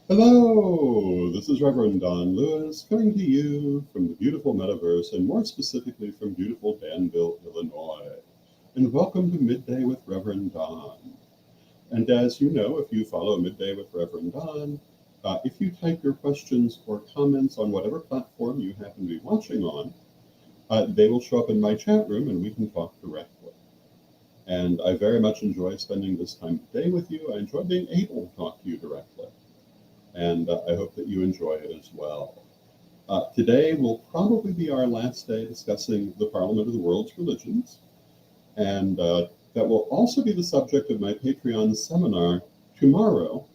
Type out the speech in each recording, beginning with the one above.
Hello, this is Reverend Don Lewis coming to you from the beautiful metaverse and more specifically from beautiful Danville, Illinois. And welcome to Midday with Reverend Don. And as you know, if you follow Midday with Reverend Don, if you type your questions or comments on whatever platform you happen to be watching on, they will show up in my chat room and we can talk directly. And I very much enjoy spending this time today with you. I enjoy being able to talk to you directly. And I hope that you enjoy it as well. Today will probably be our last day discussing the Parliament of the World's Religions, and that will also be the subject of my Patreon seminar tomorrow,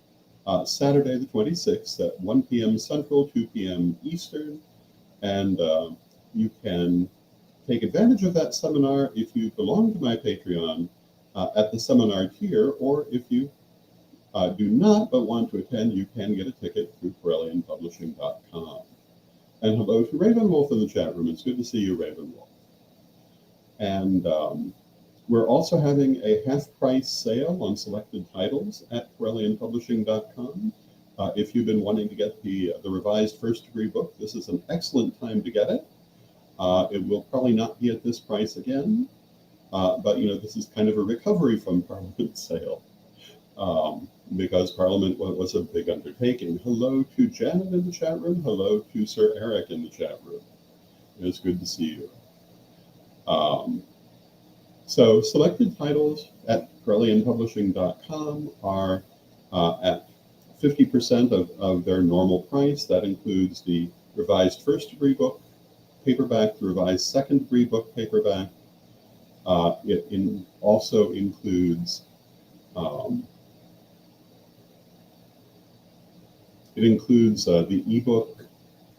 Saturday the 26th at 1 p.m. Central, 2 p.m. Eastern, and you can take advantage of that seminar if you belong to my Patreon at the seminar tier, or if you do not but want to attend, you can get a ticket through CorellianPublishing.com. And hello to Ravenwolf in the chat room. It's good to see you, Ravenwolf. And we're also having a half-price sale on selected titles at CorellianPublishing.com. If you've been wanting to get the revised first-degree book, this is an excellent time to get it. It will probably not be at this price again, but this is kind of a recovery from Parliament sale. Because Parliament was a big undertaking. Hello to Janet in the chat room. Hello to Sir Eric in the chat room. It's good to see you. So selected titles at CorellianPublishing.com are at 50% of their normal price. That includes the revised first degree book paperback, the revised second degree book paperback. It also includes the ebook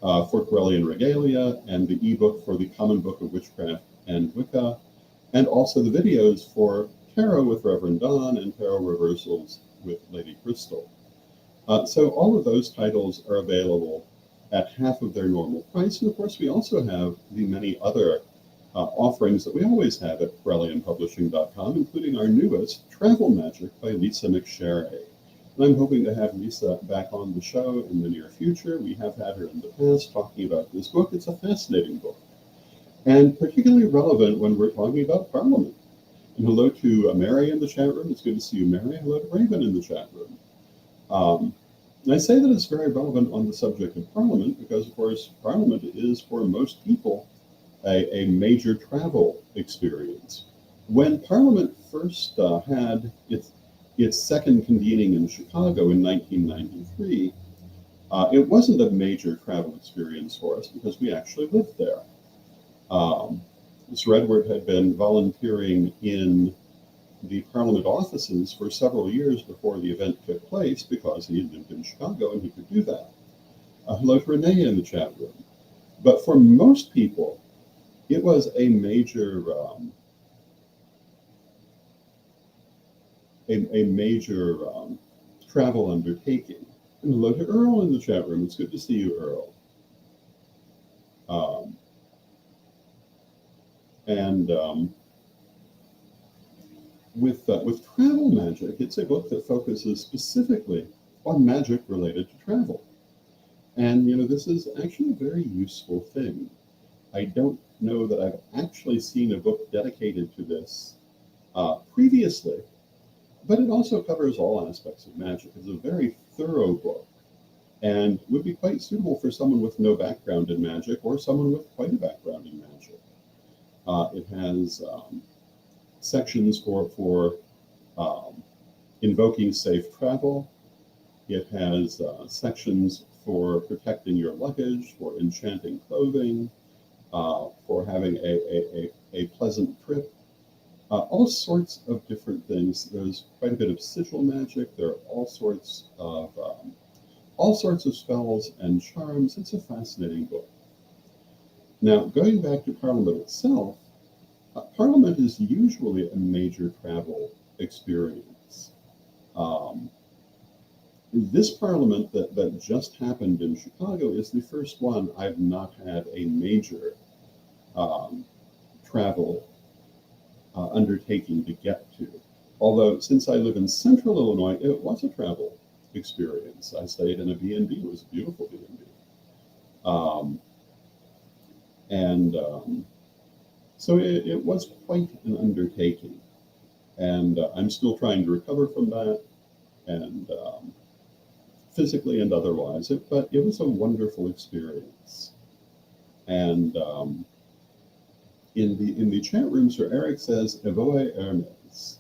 for Corellian Regalia and the ebook for the Common Book of Witchcraft and Wicca, and also the videos for Tarot with Reverend Don and Tarot Reversals with Lady Crystal. So all of those titles are available at half of their normal price. And of course, we also have the many other offerings that we always have at CorellianPublishing.com, including our newest, Travel Magic by Lisa McSherry. And I'm hoping to have Lisa back on the show in the near future. We have had her in the past talking about this book. It's a fascinating book, and particularly relevant when we're talking about Parliament. And hello to Mary in the chat room. It's good to see you, Mary. Hello to Raven in the chat room. And I say that it's very relevant on the subject of Parliament because, of course, Parliament is, for most people, a major travel experience. When Parliament first had its second convening in Chicago in 1993, it wasn't a major travel experience for us because we actually lived there. Sir Edward had been volunteering in the Parliament offices for several years before the event took place because he had lived in Chicago and he could do that. Hello to Renee in the chat room. But for most people, it was a major travel undertaking. And hello to Earl in the chat room. It's good to see you, Earl. With Travel Magic, it's a book that focuses specifically on magic related to travel. And, this is actually a very useful thing. I don't know that I've actually seen a book dedicated to this previously, but it also covers all aspects of magic. It's a very thorough book and would be quite suitable for someone with no background in magic or someone with quite a background in magic. It has sections for invoking safe travel. It has sections for protecting your luggage, for enchanting clothing, for having a pleasant trip. All sorts of different things. There's quite a bit of sigil magic. There are all sorts of spells and charms. It's a fascinating book. Now, going back to Parliament itself, Parliament is usually a major travel experience. This Parliament that just happened in Chicago is the first one I've not had a major travel undertaking to get to. Although, since I live in central Illinois, it was a travel experience. I stayed in a B&B. It was a beautiful B&B. Um, and So it was quite an undertaking. And I'm still trying to recover from that, and physically and otherwise. But it was a wonderful experience. And in the chat room, Sir Eric says, Evoe Hermes,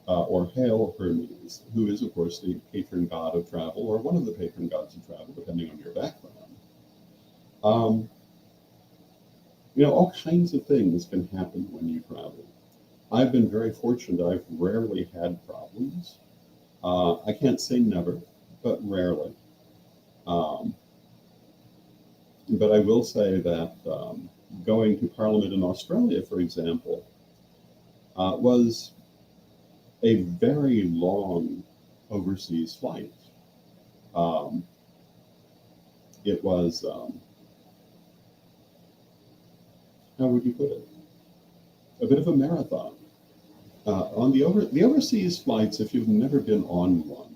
or Hail Hermes, who is, of course, the patron god of travel, or one of the patron gods of travel, depending on your background. All kinds of things can happen when you travel. I've been very fortunate. I've rarely had problems. I can't say never, but rarely. But I will say that going to Parliament in Australia, for example, was a very long overseas flight. It was, how would you put it? A bit of a marathon. On the overseas flights, if you've never been on one,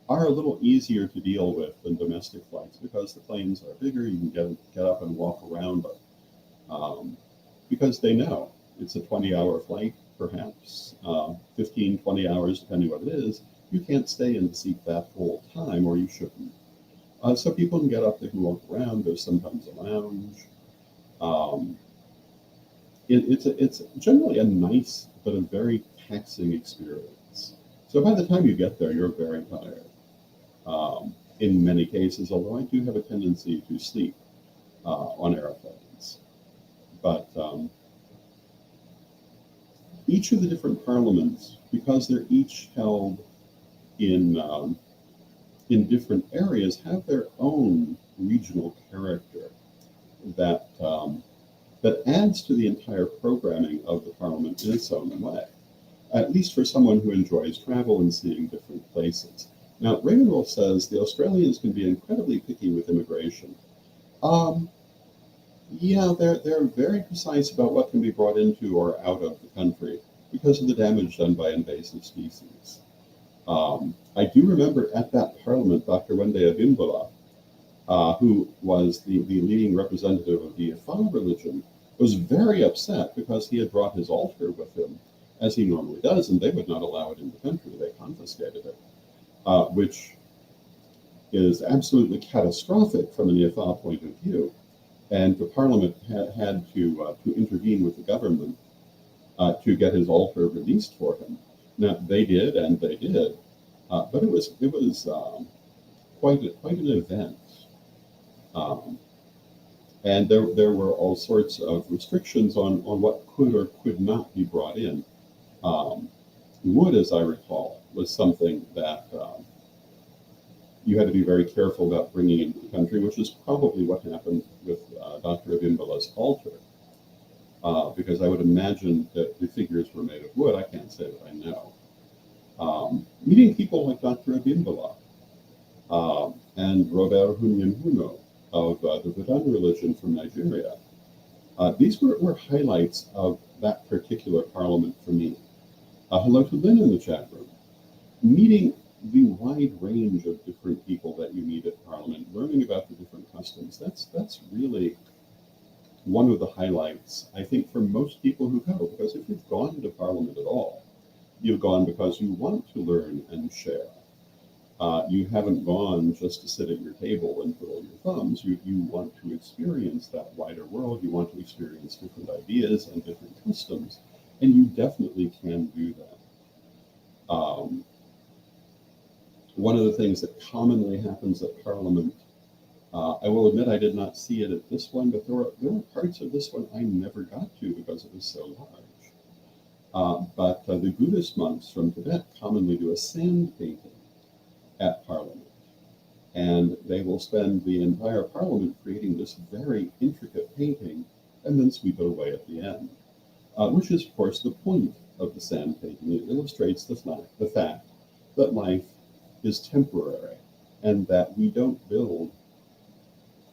are a little easier to deal with than domestic flights because the planes are bigger. You can get up and walk around, but because they know it's a 20-hour flight, perhaps 15, 20 hours, depending what it is. You can't stay in the seat that whole time, or you shouldn't. So people can get up, they can walk around. There's sometimes a lounge. It's generally a nice but a very taxing experience. So by the time you get there, you're very tired. In many cases, although I do have a tendency to sleep on airplanes. But each of the different parliaments, because they're each held in different areas, have their own regional character that adds to the entire programming of the Parliament in its own way, at least for someone who enjoys travel and seeing different places. Now, Raymond Wolf says the Australians can be incredibly picky with immigration. Yeah, they're very precise about what can be brought into or out of the country because of the damage done by invasive species. I do remember at that Parliament, Dr. Wende Abimbola, who was the leading representative of the Ifa religion, was very upset because he had brought his altar with him, as he normally does, and they would not allow it in the country. They confiscated it, which is absolutely catastrophic from an Ifa point of view. And the Parliament had to intervene with the government to get his altar released for him. Now, they did, and they did, but it was quite an event. And there were all sorts of restrictions on what could or could not be brought in. Wood, as I recall, was something that you had to be very careful about bringing into the country, which is probably what happened with Dr. Abimbola's altar, because I would imagine that the figures were made of wood. I can't say that I know. Meeting people like Dr. Abimbola and Robert Hunyanhuno of the Vedanta religion from Nigeria. These were highlights of that particular Parliament for me. Hello to Lynn in the chat room. Meeting the wide range of different people that you meet at Parliament, learning about the different customs, that's really one of the highlights, I think, for most people who go, because if you've gone to Parliament at all, you've gone because you want to learn and share. You haven't gone just to sit at your table and twiddle your thumbs. You want to experience that wider world. You want to experience different ideas and different customs, and you definitely can do that. One of the things that commonly happens at Parliament, I will admit I did not see it at this one, but there were parts of this one I never got to because it was so large. But the Buddhist monks from Tibet commonly do a sand painting at Parliament. And they will spend the entire Parliament creating this very intricate painting and then sweep it away at the end, which is, of course, the point of the sand painting. It illustrates the fact that life is temporary and that we don't build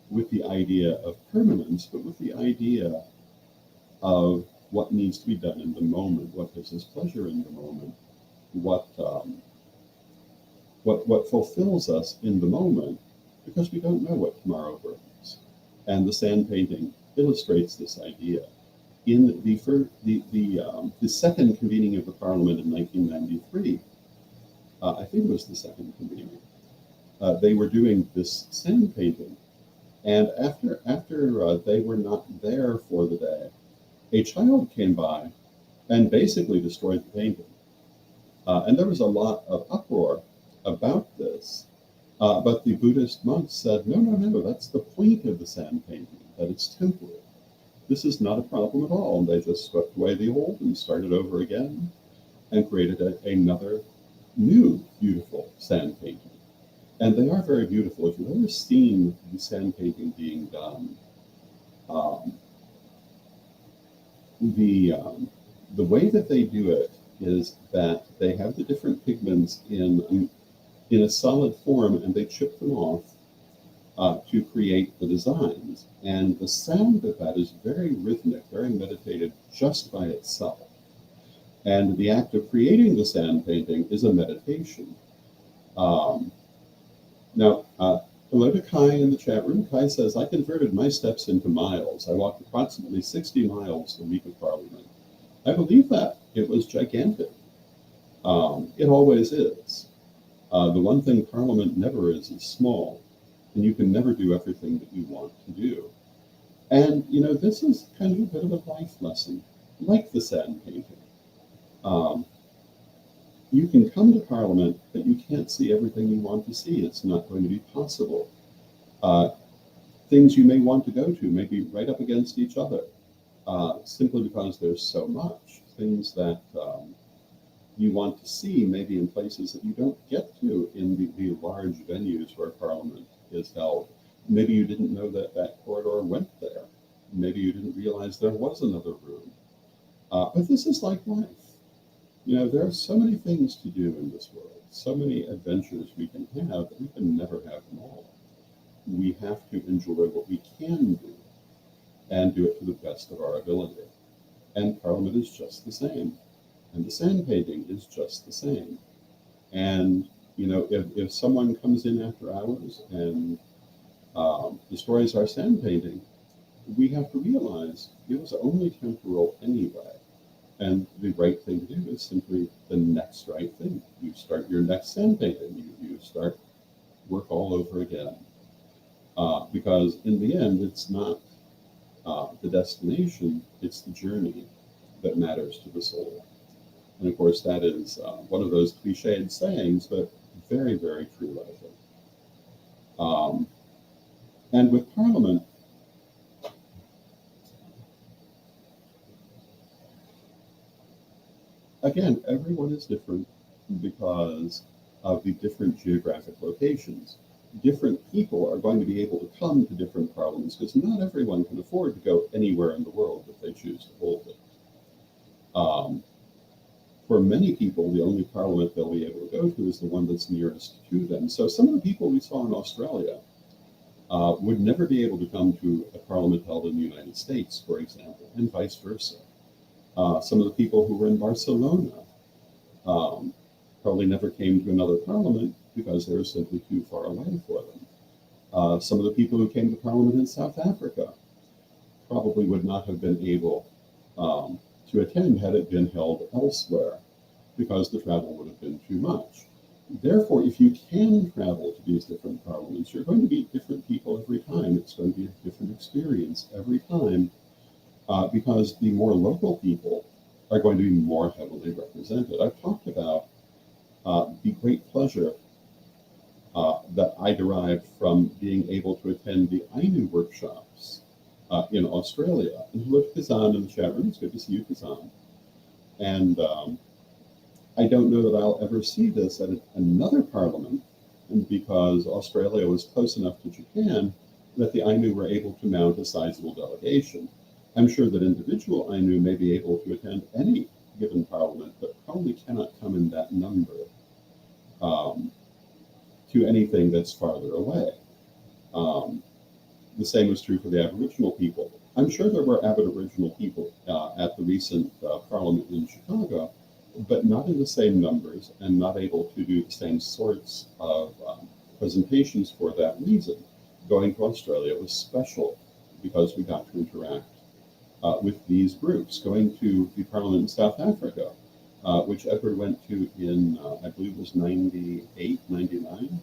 with the idea of permanence, but with the idea of what needs to be done in the moment, what gives us pleasure in the moment, what what fulfills us in the moment, because we don't know what tomorrow brings. And the sand painting illustrates this idea. In the second convening of the Parliament in 1993, I think it was the second convening, they were doing this sand painting, and after they were not there for the day, a child came by and basically destroyed the painting. And there was a lot of uproar about this. But the Buddhist monks said, no, no, no, that's the point of the sand painting, that it's temporary. This is not a problem at all. And they just swept away the old and started over again and created another new beautiful sand painting. And they are very beautiful. If you've ever seen the sand painting being done, the way that they do it is that they have the different pigments in a solid form, and they chip them off to create the designs. And the sound of that is very rhythmic, very meditative just by itself. And the act of creating the sand painting is a meditation. Now, hello to Kai in the chat room. Kai says, I converted my steps into miles. I walked approximately 60 miles the week of Parliament. I believe that. It was gigantic. It always is. The one thing Parliament never is small, and you can never do everything that you want to do. And, you know, this is kind of a bit of a life lesson, like the sand painting. You can come to Parliament, but you can't see everything you want to see. It's not going to be possible. Things you may want to go to may be right up against each other, simply because there's so much. Things that you want to see maybe in places that you don't get to in the large venues where Parliament is held. Maybe you didn't know that that corridor went there. Maybe you didn't realize there was another room. But this is like life. You know, there are so many things to do in this world, so many adventures we can have, but we can never have them all. We have to enjoy what we can do and do it to the best of our ability. And Parliament is just the same. And the sand painting is just the same. And, you know, if someone comes in after hours and destroys our sand painting, we have to realize it was only temporal anyway. And the right thing to do is simply the next right thing. You start your next sand painting. You start work all over again. Because in the end, it's not the destination, it's the journey that matters to the soul. And of course, that is one of those cliched sayings, but very, very true, I think. And with Parliament, again, everyone is different because of the different geographic locations. Different people are going to be able to come to different parliaments because not everyone can afford to go anywhere in the world if they choose to hold it. For many people, the only parliament they'll be able to go to is the one that's nearest to them. So some of the people we saw in Australia would never be able to come to a parliament held in the United States, for example, and vice versa. Some of the people who were in Barcelona probably never came to another parliament because they were simply too far away for them. Some of the people who came to parliament in South Africa probably would not have been able to attend had it been held elsewhere because the travel would have been too much. Therefore, if you can travel to these different parliaments, you're going to meet different people every time. It's going to be a different experience every time. Because the more local people are going to be more heavily represented. I've talked about the great pleasure that I derived from being able to attend the Ainu workshops in Australia. And hello to Kazan in the chat room. It's good to see you, Kazan. And I don't know that I'll ever see this at another parliament, because Australia was close enough to Japan that the Ainu were able to mount a sizable delegation. I'm sure that individual Ainu may be able to attend any given parliament, but probably cannot come in that number to anything that's farther away. The same was true for the Aboriginal people. I'm sure there were Aboriginal people at the recent parliament in Chicago, but not in the same numbers and not able to do the same sorts of presentations for that reason. Going to Australia was special because we got to interact with these groups. Going to the Parliament in South Africa, which Edward went to in, I believe it was 98, 99?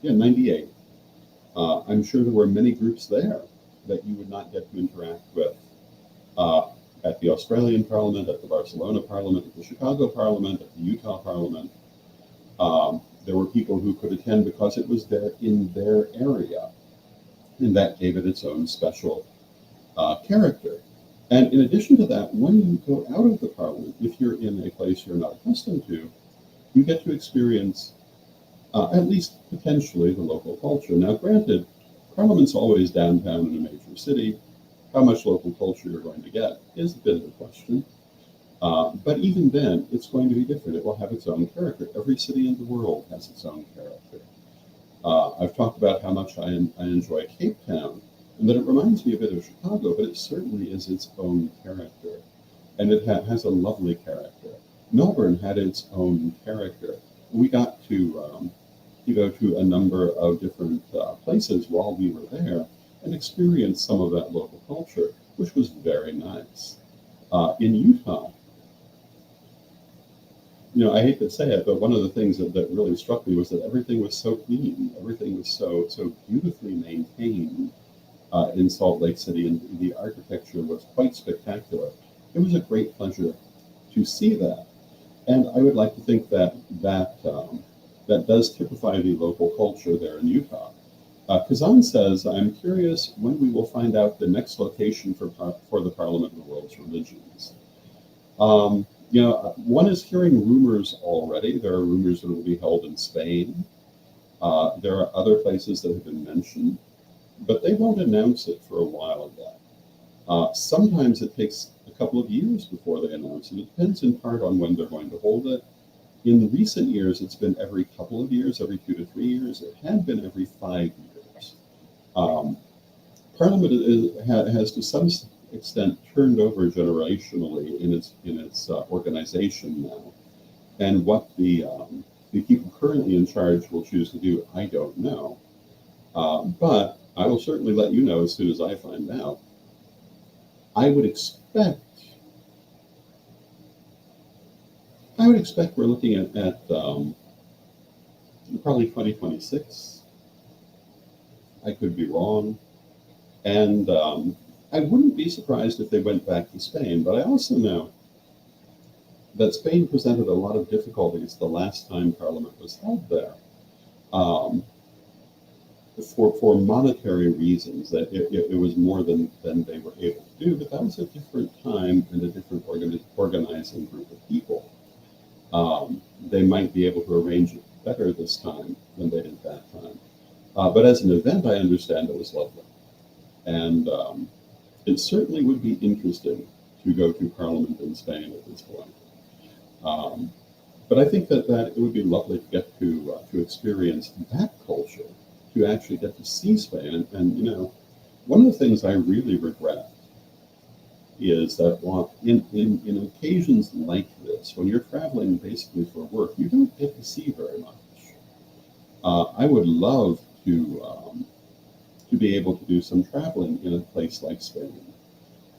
Yeah, 98. I'm sure there were many groups there that you would not get to interact with uh, at the Australian Parliament, at the Barcelona Parliament, at the Chicago Parliament, at the Utah Parliament. There were people who could attend because it was there in their area, and that gave it its own special character. And in addition to that, when you go out of the Parliament, if you're in a place you're not accustomed to, you get to experience at least potentially the local culture. Now, granted, Parliament's always downtown in a major city. How much local culture you're going to get is a bit of a question. But even then, it's going to be different. It will have its own character. Every city in the world has its own character. I've talked about how much I enjoy Cape Town, and that it reminds me a bit of Chicago, but it certainly is its own character. And it has a lovely character. Melbourne had its own character. We got to go to a number of different places while we were there and experience some of that local culture, which was very nice. In Utah, I hate to say it, but one of the things that really struck me was that everything was so clean. Everything was so beautifully maintained in Salt Lake City, and the architecture was quite spectacular. It was a great pleasure to see that. And I would like to think that does typify the local culture there in Utah. Kazan says, I'm curious when we will find out the next location for the Parliament of the World's Religions. One is hearing rumors already. There are rumors that it will be held in Spain. There are other places that have been mentioned, but they won't announce it for a while yet. Sometimes it takes a couple of years before they announce it. It depends in part on when they're going to hold it. In recent years, it's been every couple of years, every 2 to 3 years. It had been every 5 years. Parliament has to some extent turned over generationally in its organization now, and what the people currently in charge will choose to do, I don't know. But I will certainly let you know as soon as I find out. I would expect we're looking at probably 2026. I could be wrong. And I wouldn't be surprised if they went back to Spain, but I also know that Spain presented a lot of difficulties the last time Parliament was held there. For monetary reasons, that it was more than they were able to do, but that was a different time and a different organizing group of people. They might be able to arrange it better this time than they did that time. But as an event, I understand it was lovely. And it certainly would be interesting to go to Parliament in Spain at this point. But I think that it would be lovely to get to experience that culture, to actually get to see Spain. And one of the things I really regret is that in occasions like this, when you're traveling basically for work, you don't get to see very much. I would love to be able to do some traveling in a place like Spain.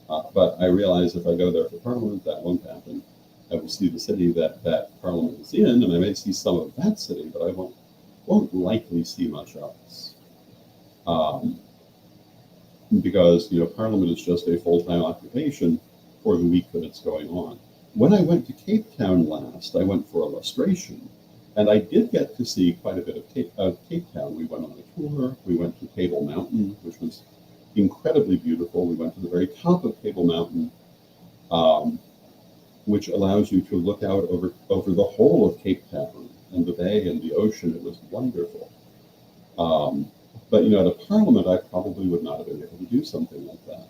But I realize if I go there for Parliament, that won't happen. I will see the city that Parliament is in, and I may see some of that city, but I won't likely see much else. Because Parliament is just a full-time occupation for the week that it's going on. When I went to Cape Town last, I went for illustration, and I did get to see quite a bit of Cape Town. We went on a tour. We went to Table Mountain, which was incredibly beautiful. We went to the very top of Table Mountain, which allows you to look out over the whole of Cape Town and the bay and the ocean. It was wonderful. But at a Parliament, I probably would not have been able to do something like that.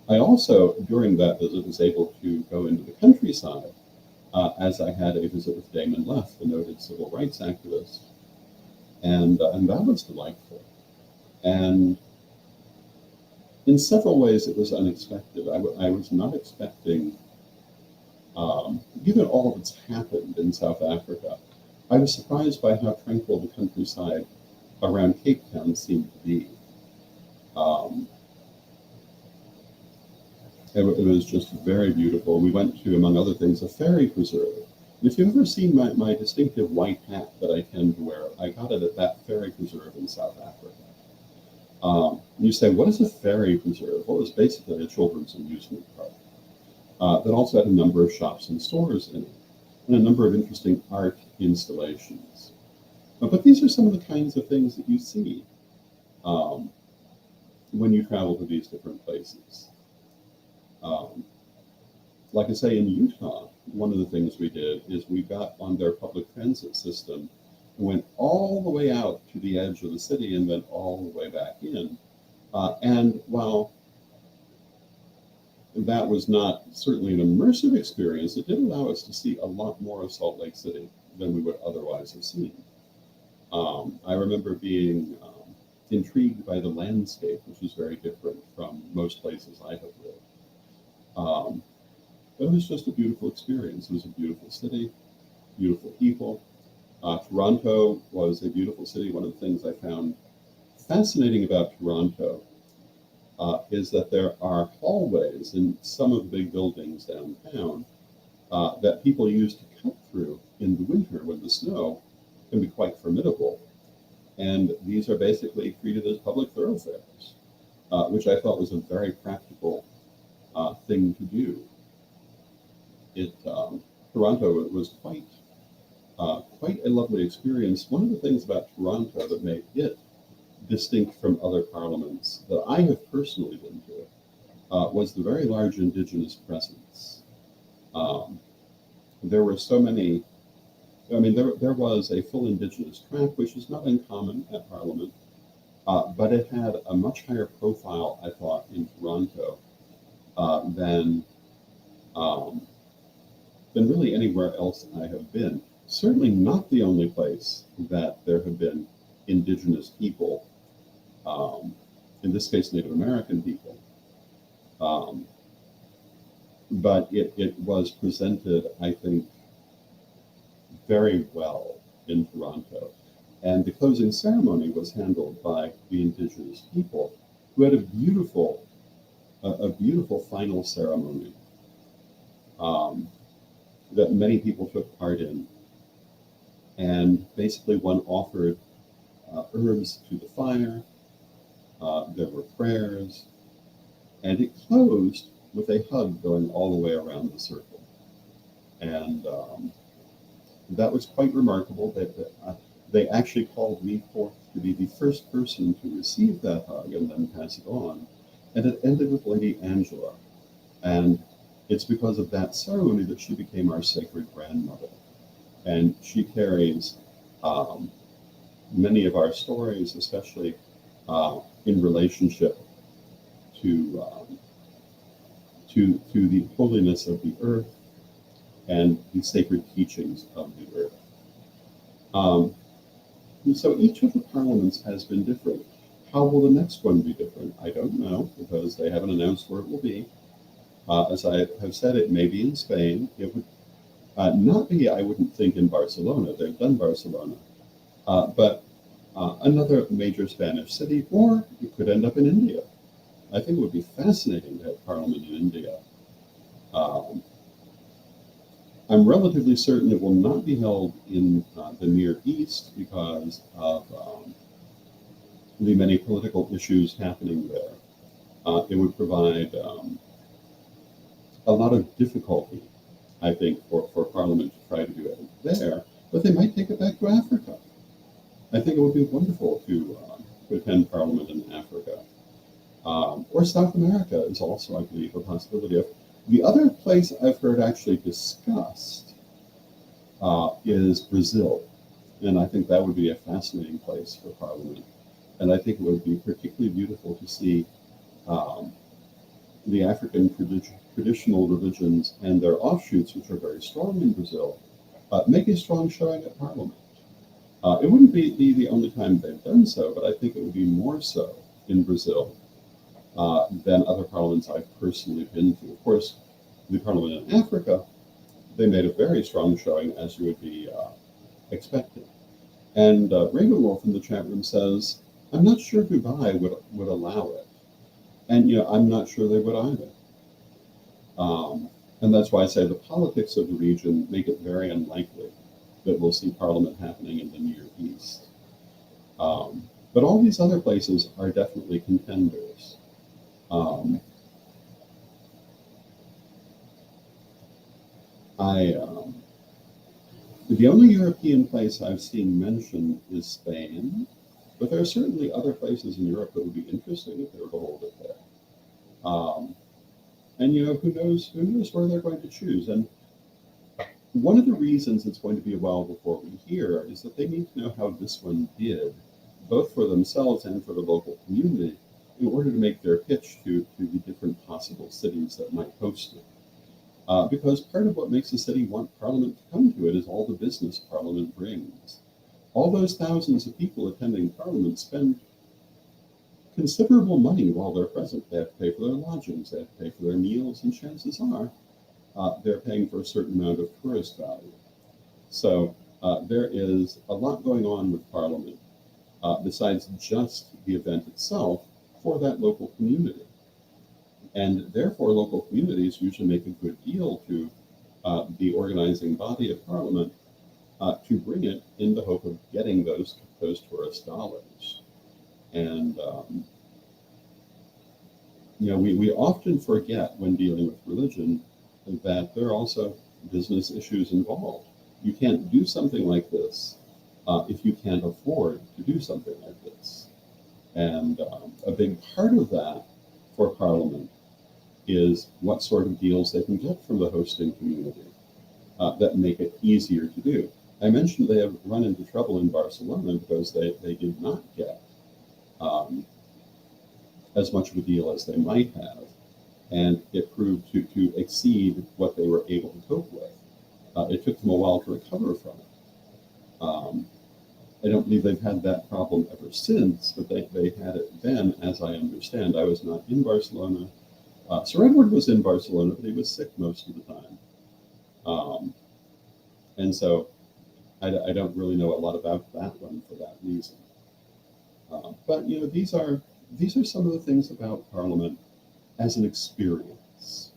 I also, during that visit, was able to go into the countryside, as I had a visit with Damon Leff, the noted civil rights activist, and that was delightful. And In several ways, it was unexpected. I was not expecting, given all that's happened in South Africa, I was surprised by how tranquil the countryside around Cape Town seemed to be. Um, it was just very beautiful. We went to, among other things, a fairy preserve. And if you've ever seen my distinctive white hat that I tend to wear, I got it at that fairy preserve in South Africa. You say, what is a fairy preserve? Well, it's basically a children's amusement park that also had a number of shops and stores in it, and a number of interesting art installations. But these are some of the kinds of things that you see um, when you travel to these different places. Um, like I say, in Utah, one of the things we did is we got on their public transit system and went all the way out to the edge of the city and then all the way back in. And while that was not certainly an immersive experience, it did allow us to see a lot more of Salt Lake City than we would otherwise have seen. I remember being intrigued by the landscape, which is very different from most places I have lived. Um, but it was just a beautiful experience. It was a beautiful city, beautiful people. Toronto was a beautiful city. One of the things I found fascinating about Toronto is that there are hallways in some of the big buildings downtown that people use to cut through in the winter when the snow can be quite formidable. And these are basically treated as public thoroughfares, which I thought was a very practical thing to do. Toronto was quite a lovely experience. One of the things about Toronto that made it distinct from other parliaments that I have personally been to was the very large Indigenous presence. Um, there were so many, there was a full Indigenous track, which is not uncommon at Parliament, but it had a much higher profile, I thought, in Toronto than um, than really anywhere else I have been. Certainly not the only place that there have been Indigenous people, in this case Native American people, um, but it was presented, I think, very well in Toronto. And the closing ceremony was handled by the Indigenous people, who had a beautiful final ceremony um, that many people took part in. And basically, one offered herbs to the fire. There were prayers, and it closed with a hug going all the way around the circle. And that was quite remarkable. They actually called me forth to be the first person to receive that hug and then pass it on. And it ended with Lady Angela. And it's because of that ceremony that she became our sacred grandmother. And she carries many of our stories, especially in relationship to, to the holiness of the earth and the sacred teachings of the earth. And so each of the parliaments has been different. How will the next one be different? I don't know, because they haven't announced where it will be. As I have said, it may be in Spain. It would not be, I wouldn't think, in Barcelona. They've done Barcelona. But another major Spanish city, or it could end up in India. I think it would be fascinating to have parliament in India. Um, I'm relatively certain it will not be held in the Near East because of the many political issues happening there. It would provide a lot of difficulty, I think, for Parliament to try to do it there, but they might take it back to Africa. I think it would be wonderful to attend Parliament in Africa. Or South America is also, I believe, a possibility of. The other place I've heard actually discussed is Brazil. And I think that would be a fascinating place for Parliament. And I think it would be particularly beautiful to see the African traditional religions and their offshoots, which are very strong in Brazil, make a strong showing at Parliament. It wouldn't be the only time they've done so, but I think it would be more so in Brazil than other parliaments I've personally been to. Of course, the parliament in Africa, they made a very strong showing, as you would be expected. And Raven Wolf in the chat room says, I'm not sure Dubai would allow it. And, I'm not sure they would either. And that's why I say the politics of the region make it very unlikely that we'll see parliament happening in the Near East. But all these other places are definitely contenders. The only European place I've seen mentioned is Spain, but there are certainly other places in Europe that would be interesting if they were to hold it there. And who knows where they're going to choose. And one of the reasons it's going to be a while before we hear is that they need to know how this one did, both for themselves and for the local community, in order to make their pitch to the different possible cities that might host it. Because part of what makes a city want Parliament to come to it is all the business Parliament brings. All those thousands of people attending Parliament spend considerable money while they're present. They have to pay for their lodgings, they have to pay for their meals, and chances are they're paying for a certain amount of tourist value. So there is a lot going on with Parliament, besides just the event itself, for that local community. And therefore, local communities usually make a good deal to the organizing body of Parliament to bring it in the hope of getting those tourist dollars. And, we often forget when dealing with religion that there are also business issues involved. You can't do something like this if you can't afford to do something like this. And a big part of that for Parliament is what sort of deals they can get from the hosting community that make it easier to do. I mentioned they have run into trouble in Barcelona because they did not get as much of a deal as they might have, and it proved to exceed what they were able to cope with. It took them a while to recover from it. I don't believe they've had that problem ever since, but they had it then, as I understand. I was not in Barcelona. Sir Edward was in Barcelona, but he was sick most of the time. And so I don't really know a lot about that one for that reason. But these are some of the things about Parliament as an experience.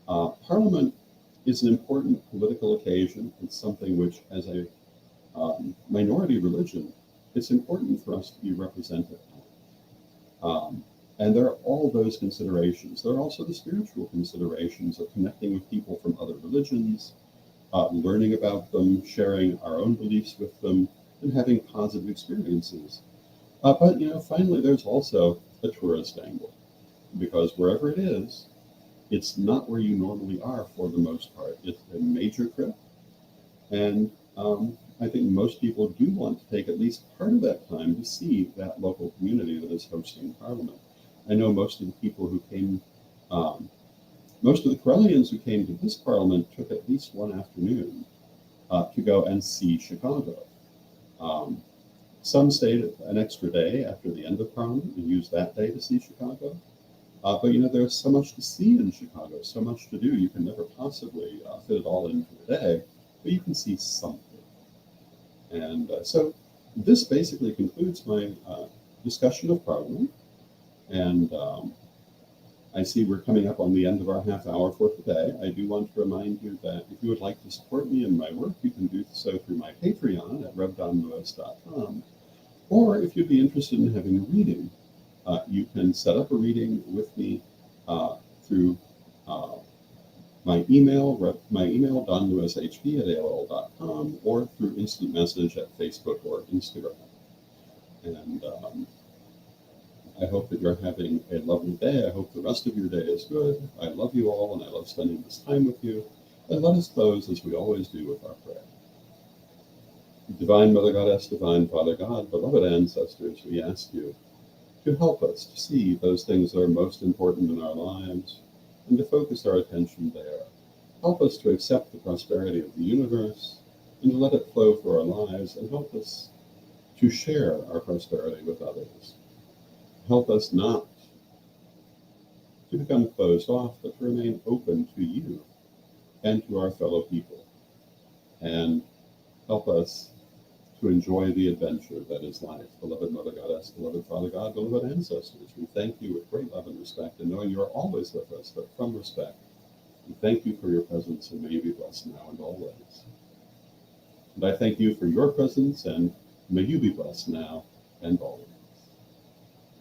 Parliament is an important political occasion. It's something which, as a minority religion, it's important for us to be represented at. And there are all those considerations. There are also the spiritual considerations of connecting with people from other religions, learning about them, sharing our own beliefs with them, and having positive experiences. But finally, there's also a tourist angle, because wherever it is, it's not where you normally are for the most part. It's a major trip, and I think most people do want to take at least part of that time to see that local community that is hosting Parliament. I know most of the people who came, most of the Corellians who came to this Parliament took at least one afternoon to go and see Chicago. Some stayed an extra day after the end of Parliament and used that day to see Chicago. But there's so much to see in Chicago, so much to do. You can never possibly fit it all into a day, but you can see something. And so this basically concludes my discussion of Parliament. And I see we're coming up on the end of our half hour for today. I do want to remind you that if you would like to support me in my work, you can do so through my Patreon at revdonlewis.com. Or if you'd be interested in having a reading, you can set up a reading with me through my email, donlewishp@aol.com, or through instant message at Facebook or Instagram. And I hope that you're having a lovely day. I hope the rest of your day is good. I love you all, and I love spending this time with you. And let us close, as we always do, with our prayer. Divine Mother Goddess, Divine Father God, beloved ancestors, we ask you to help us to see those things that are most important in our lives and to focus our attention there. Help us to accept the prosperity of the universe and to let it flow through our lives, and help us to share our prosperity with others. Help us not to become closed off, but to remain open to you and to our fellow people, and help us to enjoy the adventure that is life. Beloved Mother Goddess, beloved Father God, beloved ancestors, we thank you with great love and respect, and knowing you are always with us, but from respect, we thank you for your presence, and may you be blessed now and always. And I thank you for your presence, and may you be blessed now and always.